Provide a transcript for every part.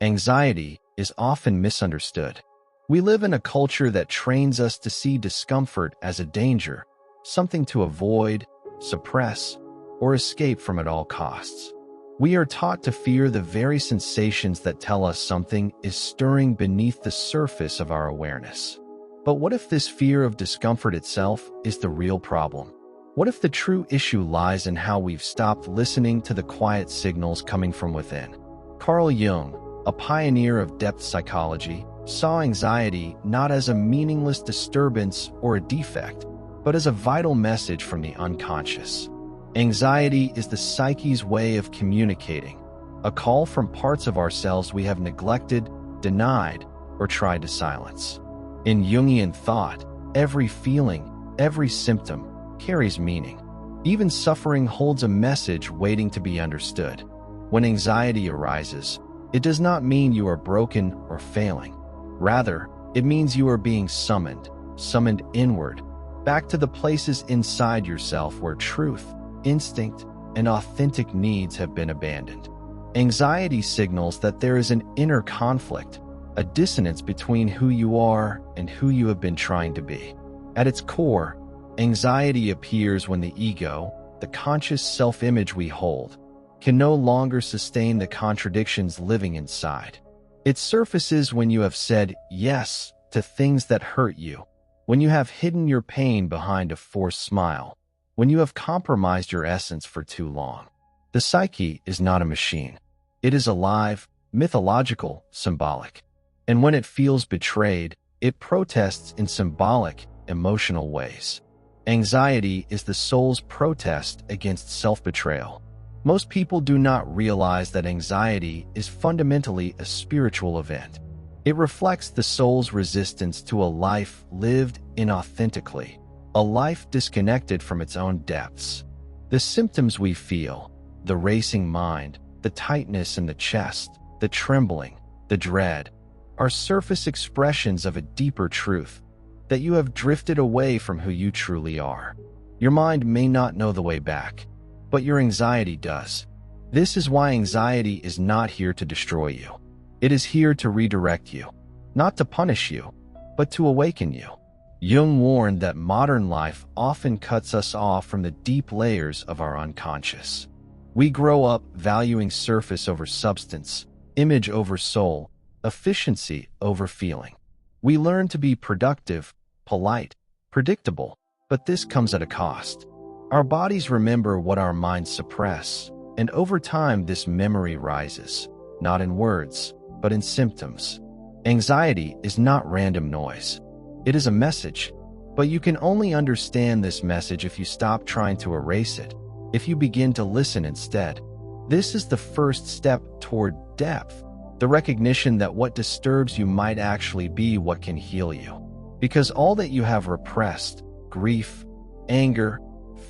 Anxiety is often misunderstood. We live in a culture that trains us to see discomfort as a danger, something to avoid, suppress, or escape from at all costs. We are taught to fear the very sensations that tell us something is stirring beneath the surface of our awareness. But what if this fear of discomfort itself is the real problem? What if the true issue lies in how we've stopped listening to the quiet signals coming from within? Carl Jung, a pioneer of depth psychology, saw anxiety not as a meaningless disturbance or a defect, but as a vital message from the unconscious. Anxiety is the psyche's way of communicating, a call from parts of ourselves we have neglected, denied, or tried to silence. In Jungian thought, every feeling, every symptom, carries meaning. Even suffering holds a message waiting to be understood. When anxiety arises, it does not mean you are broken or failing. Rather, it means you are being summoned inward, back to the places inside yourself where truth, instinct, and authentic needs have been abandoned. Anxiety signals that there is an inner conflict, a dissonance between who you are and who you have been trying to be. At its core, anxiety appears when the ego, the conscious self-image we hold, can no longer sustain the contradictions living inside. It surfaces when you have said yes to things that hurt you, when you have hidden your pain behind a forced smile, when you have compromised your essence for too long. The psyche is not a machine. It is alive, mythological, symbolic. And when it feels betrayed, it protests in symbolic, emotional ways. Anxiety is the soul's protest against self-betrayal. Most people do not realize that anxiety is fundamentally a spiritual event. It reflects the soul's resistance to a life lived inauthentically, a life disconnected from its own depths. The symptoms we feel, the racing mind, the tightness in the chest, the trembling, the dread, are surface expressions of a deeper truth, that you have drifted away from who you truly are. Your mind may not know the way back, but your anxiety does. This is why anxiety is not here to destroy you. It is here to redirect you, not to punish you, but to awaken you. Jung warned that modern life often cuts us off from the deep layers of our unconscious. We grow up valuing surface over substance, image over soul, efficiency over feeling. We learn to be productive, polite, predictable, but this comes at a cost. Our bodies remember what our minds suppress, and over time this memory rises, not in words, but in symptoms. Anxiety is not random noise. It is a message, but you can only understand this message if you stop trying to erase it, if you begin to listen instead. This is the first step toward depth, the recognition that what disturbs you might actually be what can heal you. Because all that you have repressed, grief, anger,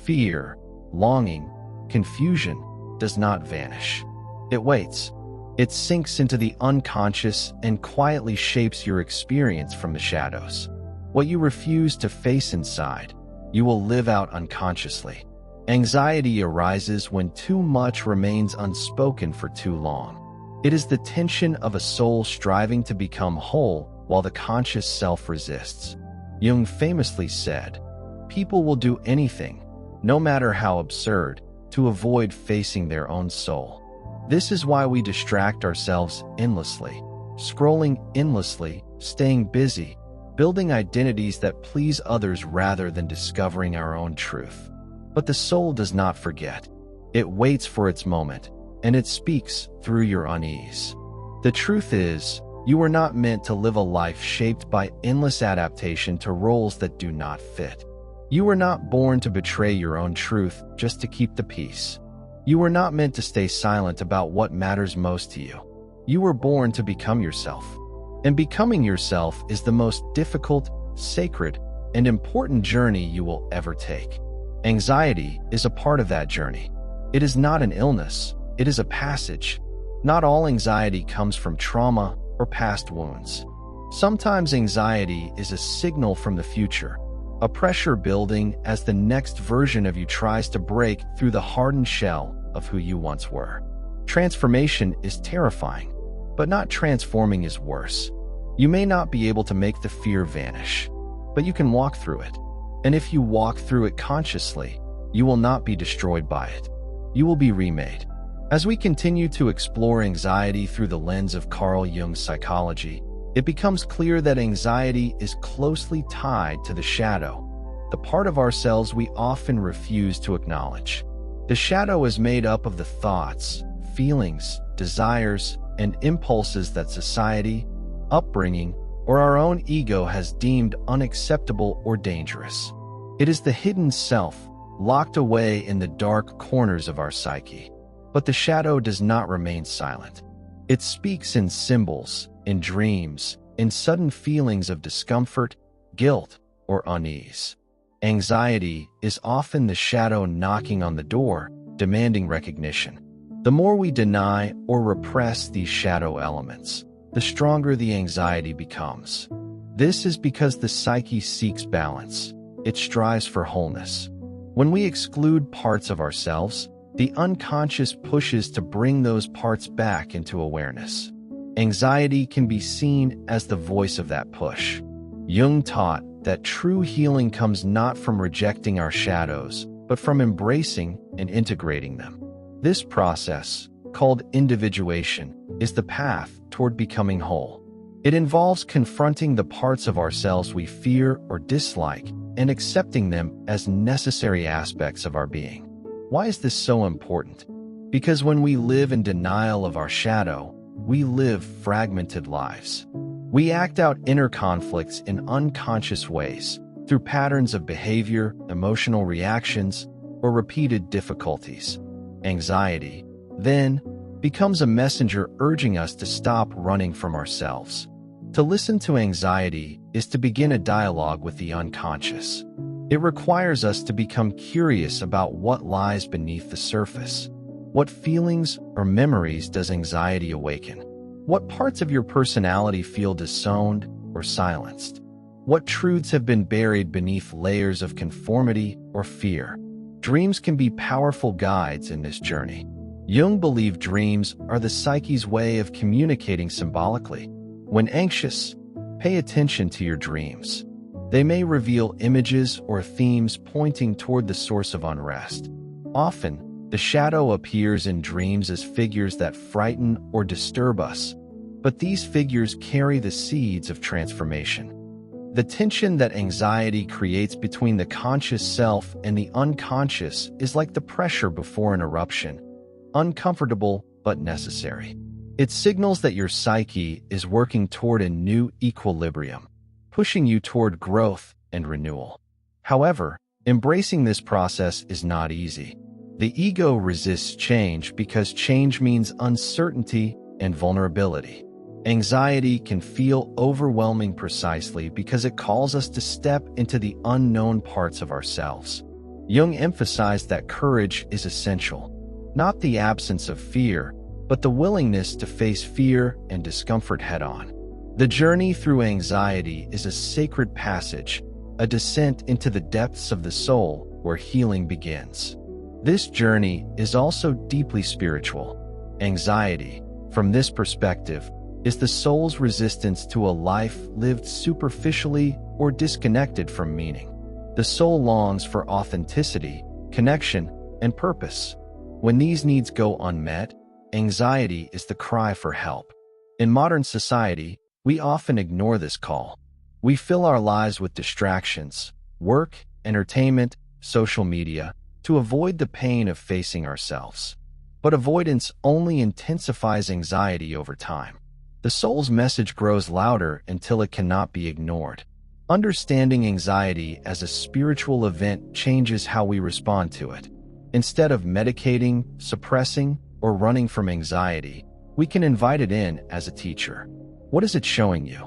fear, longing, confusion, does not vanish. It waits. It sinks into the unconscious and quietly shapes your experience from the shadows. What you refuse to face inside, you will live out unconsciously. Anxiety arises when too much remains unspoken for too long. It is the tension of a soul striving to become whole while the conscious self resists. Jung famously said, "People will do anything, no matter how absurd, to avoid facing their own soul." This is why we distract ourselves endlessly, scrolling endlessly, staying busy, building identities that please others rather than discovering our own truth. But the soul does not forget. It waits for its moment, and it speaks through your unease. The truth is, you were not meant to live a life shaped by endless adaptation to roles that do not fit. You were not born to betray your own truth just to keep the peace. You were not meant to stay silent about what matters most to you. You were born to become yourself. And becoming yourself is the most difficult, sacred, and important journey you will ever take. Anxiety is a part of that journey. It is not an illness, it is a passage. Not all anxiety comes from trauma or past wounds. Sometimes anxiety is a signal from the future, a pressure building as the next version of you tries to break through the hardened shell of who you once were. Transformation is terrifying. but not transforming is worse. You may not be able to make the fear vanish, but you can walk through it. And if you walk through it consciously, you will not be destroyed by it. You will be remade. As we continue to explore anxiety through the lens of Carl Jung's psychology, it becomes clear that anxiety is closely tied to the shadow, the part of ourselves we often refuse to acknowledge. The shadow is made up of the thoughts, feelings, desires, and impulses that society, upbringing, or our own ego has deemed unacceptable or dangerous. It is the hidden self, locked away in the dark corners of our psyche. But the shadow does not remain silent. It speaks in symbols, in dreams, in sudden feelings of discomfort, guilt, or unease. Anxiety is often the shadow knocking on the door, demanding recognition. The more we deny or repress these shadow elements, the stronger the anxiety becomes. This is because the psyche seeks balance. It strives for wholeness. When we exclude parts of ourselves, the unconscious pushes to bring those parts back into awareness. Anxiety can be seen as the voice of that push. Jung taught that true healing comes not from rejecting our shadows, but from embracing and integrating them. This process, called individuation, is the path toward becoming whole. It involves confronting the parts of ourselves we fear or dislike and accepting them as necessary aspects of our being. Why is this so important? Because when we live in denial of our shadow, we live fragmented lives. We act out inner conflicts in unconscious ways, through patterns of behavior, emotional reactions, or repeated difficulties. Anxiety, then, becomes a messenger urging us to stop running from ourselves. To listen to anxiety is to begin a dialogue with the unconscious. It requires us to become curious about what lies beneath the surface. What feelings or memories does anxiety awaken? What parts of your personality feel disowned or silenced? What truths have been buried beneath layers of conformity or fear? Dreams can be powerful guides in this journey. Jung believed dreams are the psyche's way of communicating symbolically. When anxious, pay attention to your dreams. They may reveal images or themes pointing toward the source of unrest. Often, the shadow appears in dreams as figures that frighten or disturb us, but these figures carry the seeds of transformation. The tension that anxiety creates between the conscious self and the unconscious is like the pressure before an eruption, uncomfortable but necessary. It signals that your psyche is working toward a new equilibrium, pushing you toward growth and renewal. However, embracing this process is not easy. The ego resists change because change means uncertainty and vulnerability. Anxiety can feel overwhelming precisely because it calls us to step into the unknown parts of ourselves. Jung emphasized that courage is essential, not the absence of fear, but the willingness to face fear and discomfort head-on. The journey through anxiety is a sacred passage, a descent into the depths of the soul where healing begins. This journey is also deeply spiritual. Anxiety, from this perspective, is the soul's resistance to a life lived superficially or disconnected from meaning. The soul longs for authenticity, connection, and purpose. When these needs go unmet, anxiety is the cry for help. In modern society, we often ignore this call. We fill our lives with distractions, work, entertainment, social media, to avoid the pain of facing ourselves. But avoidance only intensifies anxiety over time. The soul's message grows louder until it cannot be ignored. Understanding anxiety as a spiritual event changes how we respond to it. Instead of medicating, suppressing, or running from anxiety, we can invite it in as a teacher. What is it showing you?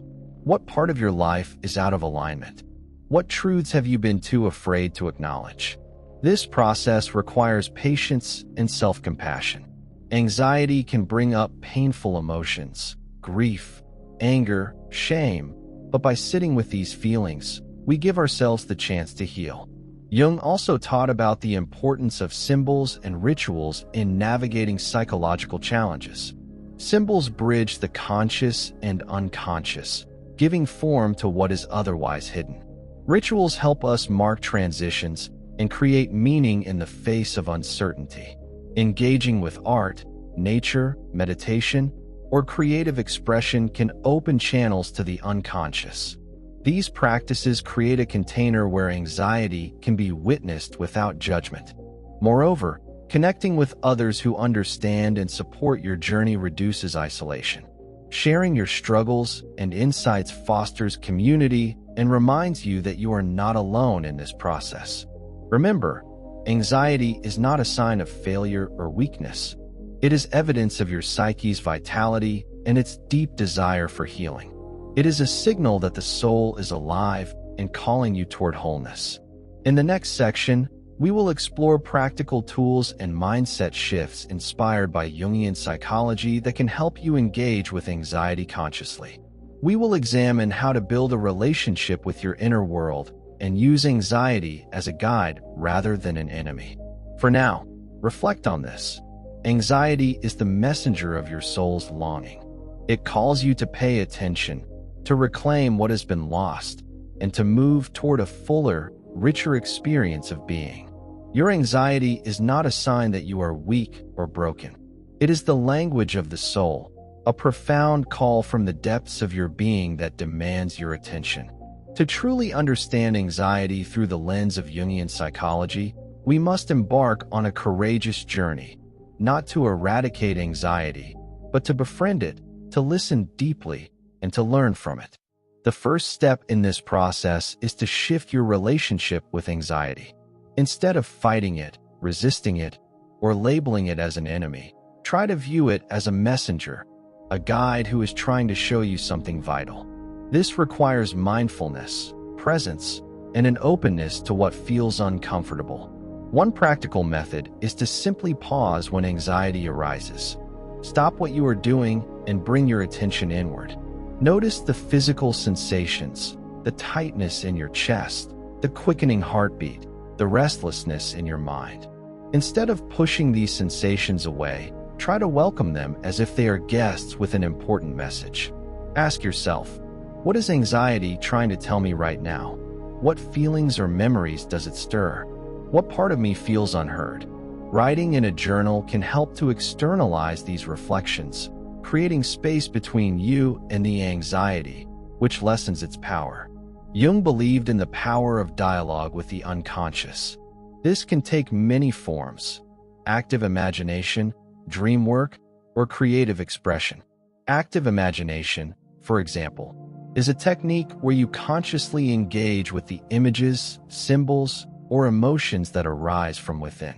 What part of your life is out of alignment? What truths have you been too afraid to acknowledge? This process requires patience and self-compassion. Anxiety can bring up painful emotions, grief, anger, shame, but by sitting with these feelings, we give ourselves the chance to heal. Jung also taught about the importance of symbols and rituals in navigating psychological challenges. Symbols bridge the conscious and unconscious, giving form to what is otherwise hidden. Rituals help us mark transitions and create meaning in the face of uncertainty. Engaging with art, nature, meditation, or creative expression can open channels to the unconscious. These practices create a container where anxiety can be witnessed without judgment. Moreover, connecting with others who understand and support your journey reduces isolation. Sharing your struggles and insights fosters community and reminds you that you are not alone in this process. Remember, anxiety is not a sign of failure or weakness. It is evidence of your psyche's vitality and its deep desire for healing. It is a signal that the soul is alive and calling you toward wholeness. In the next section, we will explore practical tools and mindset shifts inspired by Jungian psychology that can help you engage with anxiety consciously. We will examine how to build a relationship with your inner world and use anxiety as a guide rather than an enemy. For now, reflect on this. Anxiety is the messenger of your soul's longing. It calls you to pay attention, to reclaim what has been lost, and to move toward a fuller, richer experience of being. Your anxiety is not a sign that you are weak or broken. It is the language of the soul, a profound call from the depths of your being that demands your attention. To truly understand anxiety through the lens of Jungian psychology, we must embark on a courageous journey, not to eradicate anxiety, but to befriend it, to listen deeply, and to learn from it. The first step in this process is to shift your relationship with anxiety. Instead of fighting it, resisting it, or labeling it as an enemy, try to view it as a messenger, a guide who is trying to show you something vital. This requires mindfulness, presence, and an openness to what feels uncomfortable. One practical method is to simply pause when anxiety arises. Stop what you are doing and bring your attention inward. Notice the physical sensations, the tightness in your chest, the quickening heartbeat, the restlessness in your mind. Instead of pushing these sensations away, try to welcome them as if they are guests with an important message. Ask yourself, what is anxiety trying to tell me right now? What feelings or memories does it stir? What part of me feels unheard? Writing in a journal can help to externalize these reflections, creating space between you and the anxiety, which lessens its power. Jung believed in the power of dialogue with the unconscious. This can take many forms: active imagination, dream work, or creative expression. Active imagination, for example, is a technique where you consciously engage with the images, symbols, or emotions that arise from within.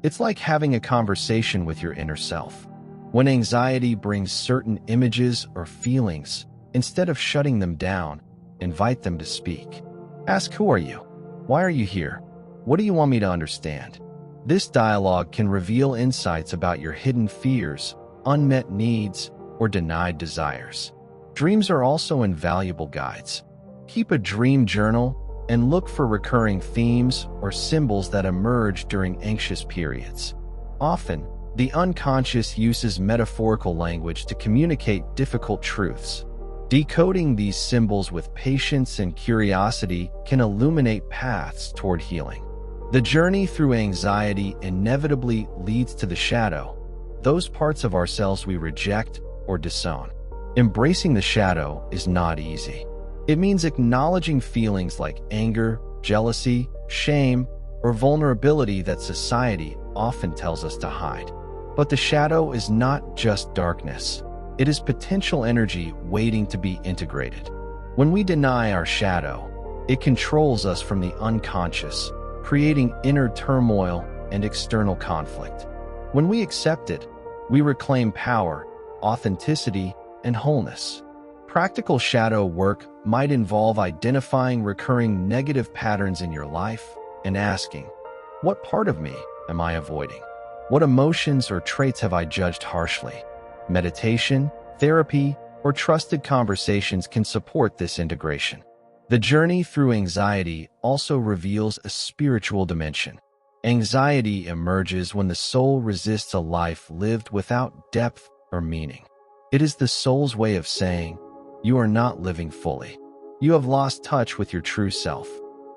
It's like having a conversation with your inner self. When anxiety brings certain images or feelings, instead of shutting them down, invite them to speak. Ask, who are you? Why are you here? What do you want me to understand? This dialogue can reveal insights about your hidden fears, unmet needs, or denied desires. Dreams are also invaluable guides. Keep a dream journal and look for recurring themes or symbols that emerge during anxious periods. Often, the unconscious uses metaphorical language to communicate difficult truths. Decoding these symbols with patience and curiosity can illuminate paths toward healing. The journey through anxiety inevitably leads to the shadow, those parts of ourselves we reject or disown. Embracing the shadow is not easy. It means acknowledging feelings like anger, jealousy, shame, or vulnerability that society often tells us to hide. But the shadow is not just darkness. It is potential energy waiting to be integrated. When we deny our shadow, it controls us from the unconscious, creating inner turmoil and external conflict. When we accept it, we reclaim power, authenticity, and wholeness. Practical shadow work might involve identifying recurring negative patterns in your life and asking, what part of me am I avoiding? What emotions or traits have I judged harshly? Meditation, therapy, or trusted conversations can support this integration. The journey through anxiety also reveals a spiritual dimension. Anxiety emerges when the soul resists a life lived without depth or meaning. It is the soul's way of saying, you are not living fully. You have lost touch with your true self.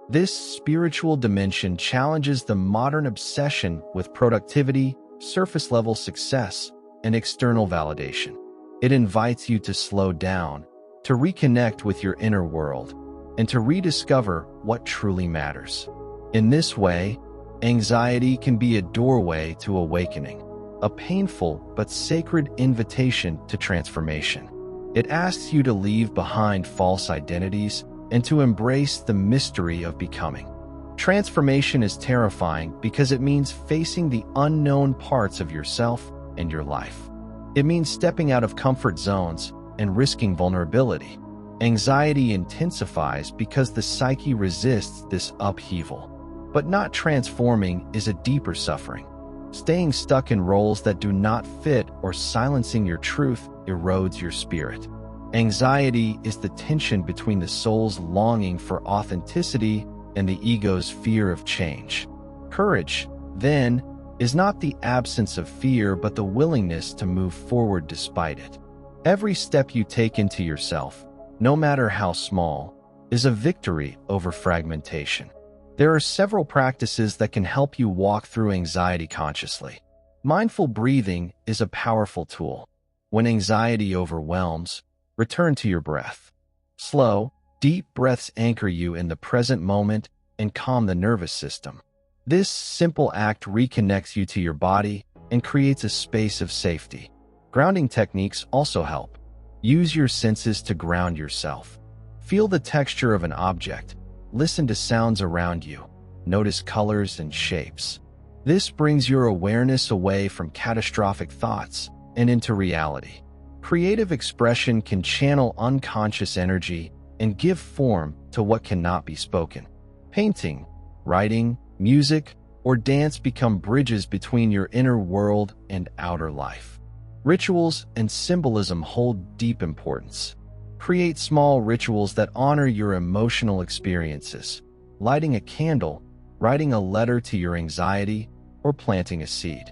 This spiritual dimension challenges the modern obsession with productivity, surface-level success, and external validation. It invites you to slow down, to reconnect with your inner world, and to rediscover what truly matters. In this way, anxiety can be a doorway to awakening, a painful but sacred invitation to transformation. It asks you to leave behind false identities and to embrace the mystery of becoming. Transformation is terrifying because it means facing the unknown parts of yourself and your life. It means stepping out of comfort zones and risking vulnerability. Anxiety intensifies because the psyche resists this upheaval. But not transforming is a deeper suffering. Staying stuck in roles that do not fit or silencing your truth erodes your spirit. Anxiety is the tension between the soul's longing for authenticity and the ego's fear of change. Courage, then, is not the absence of fear but the willingness to move forward despite it. Every step you take into yourself, no matter how small, is a victory over fragmentation. There are several practices that can help you walk through anxiety consciously. Mindful breathing is a powerful tool. When anxiety overwhelms, return to your breath. Slow, deep breaths anchor you in the present moment and calm the nervous system. This simple act reconnects you to your body and creates a space of safety. Grounding techniques also help. Use your senses to ground yourself. Feel the texture of an object. Listen to sounds around you. Notice colors and shapes. This brings your awareness away from catastrophic thoughts and into reality. Creative expression can channel unconscious energy and give form to what cannot be spoken. Painting, writing, music, or dance become bridges between your inner world and outer life. Rituals and symbolism hold deep importance. Create small rituals that honor your emotional experiences. Lighting a candle, writing a letter to your anxiety, or planting a seed.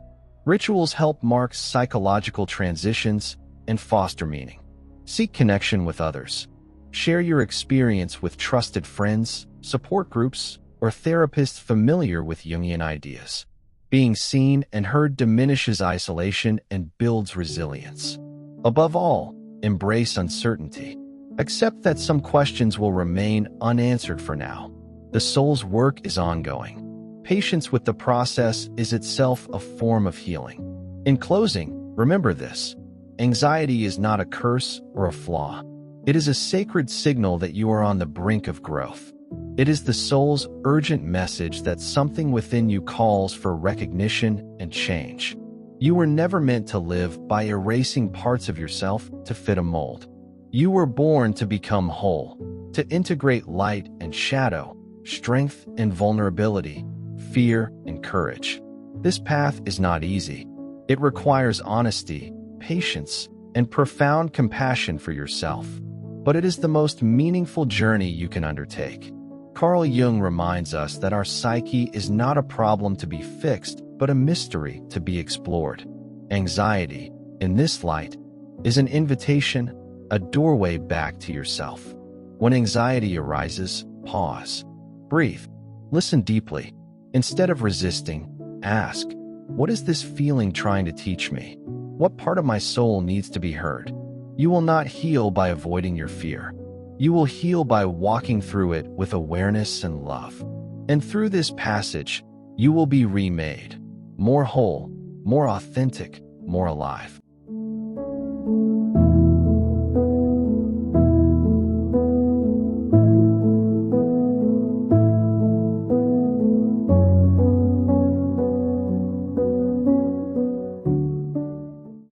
Rituals help mark psychological transitions and foster meaning. Seek connection with others. Share your experience with trusted friends, support groups, or therapists familiar with Jungian ideas. Being seen and heard diminishes isolation and builds resilience. Above all, embrace uncertainty. Accept that some questions will remain unanswered for now. The soul's work is ongoing. Patience with the process is itself a form of healing. In closing, remember this: anxiety is not a curse or a flaw. It is a sacred signal that you are on the brink of growth. It is the soul's urgent message that something within you calls for recognition and change. You were never meant to live by erasing parts of yourself to fit a mold. You were born to become whole, to integrate light and shadow, strength and vulnerability, fear and courage. This path is not easy. It requires honesty, patience, and profound compassion for yourself. But it is the most meaningful journey you can undertake. Carl Jung reminds us that our psyche is not a problem to be fixed, but a mystery to be explored. Anxiety, in this light, is an invitation, a doorway back to yourself. When anxiety arises, pause. Breathe. Listen deeply. Instead of resisting, ask, what is this feeling trying to teach me? What part of my soul needs to be heard? You will not heal by avoiding your fear. You will heal by walking through it with awareness and love. And through this passage, you will be remade, more whole, more authentic, more alive.